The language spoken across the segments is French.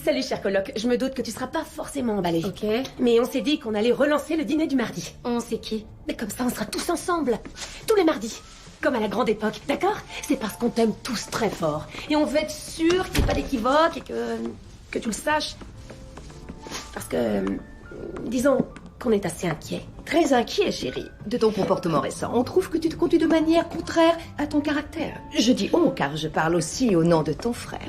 Salut, cher coloc. Je me doute que tu seras pas forcément emballé. Ok. Mais on s'est dit qu'on allait relancer le dîner du mardi. On sait qui? Mais comme ça, on sera tous ensemble. Tous les mardis. Comme à la grande époque, d'accord? C'est parce qu'on t'aime tous très fort. Et on veut être sûr qu'il n'y ait pas d'équivoque et que tu le saches. Parce que... disons qu'on est assez inquiet. Très inquiet, chérie, de ton comportement récent. On trouve que tu te conduis de manière contraire à ton caractère. Je dis on, car je parle aussi au nom de ton frère.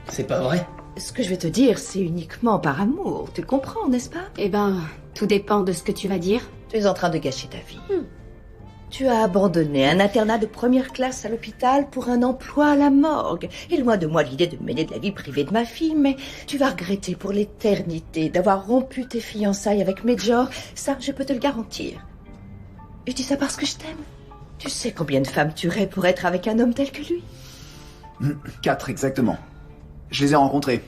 C'est pas vrai. Ce que je vais te dire, c'est uniquement par amour. Tu comprends, n'est-ce pas? Eh ben, tout dépend de ce que tu vas dire. Tu es en train de gâcher ta vie. Tu as abandonné un internat de première classe à l'hôpital pour un emploi à la morgue. Et loin de moi l'idée de me mêler de la vie privée de ma fille, mais tu vas regretter pour l'éternité d'avoir rompu tes fiançailles avec Major. Ça, je peux te le garantir. Et je dis ça parce que je t'aime. Tu sais combien de femmes tuerais pour être avec un homme tel que lui? 4 exactement. Je les ai rencontrées.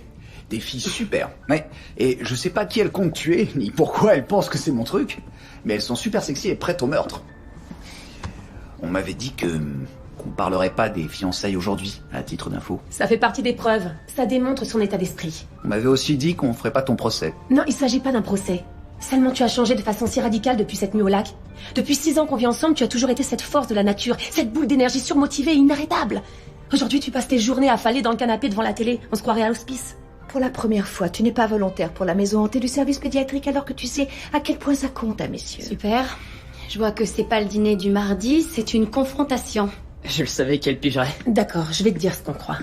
Des filles super. Ouais. Et je sais pas qui elles comptent tuer, ni pourquoi elles pensent que c'est mon truc, mais elles sont super sexy et prêtes au meurtre. On m'avait dit qu'on parlerait pas des fiançailles aujourd'hui, à titre d'info. Ça fait partie des preuves. Ça démontre son état d'esprit. On m'avait aussi dit qu'on ferait pas ton procès. Non, il s'agit pas d'un procès. Seulement tu as changé de façon si radicale depuis cette nuit au lac. Depuis 6 ans qu'on vit ensemble, tu as toujours été cette force de la nature, cette boule d'énergie surmotivée et inarrêtable. Aujourd'hui, tu passes tes journées affalées dans le canapé devant la télé. On se croirait à l'hospice. Pour la première fois, tu n'es pas volontaire pour la maison hantée du service pédiatrique alors que tu sais à quel point ça compte, messieurs. Super. Je vois que c'est pas le dîner du mardi, c'est une confrontation. Je le savais qu'elle pigerait. D'accord, je vais te dire ce qu'on croit.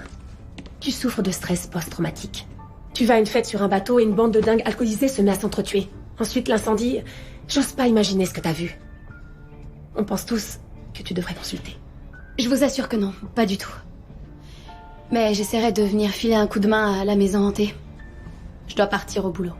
Tu souffres de stress post-traumatique. Tu vas à une fête sur un bateau et une bande de dingues alcoolisés se met à s'entretuer. Ensuite, l'incendie... J'ose pas imaginer ce que t'as vu. On pense tous que tu devrais consulter. Je vous assure que non, pas du tout. Mais j'essaierai de venir filer un coup de main à la maison hantée. Je dois partir au boulot.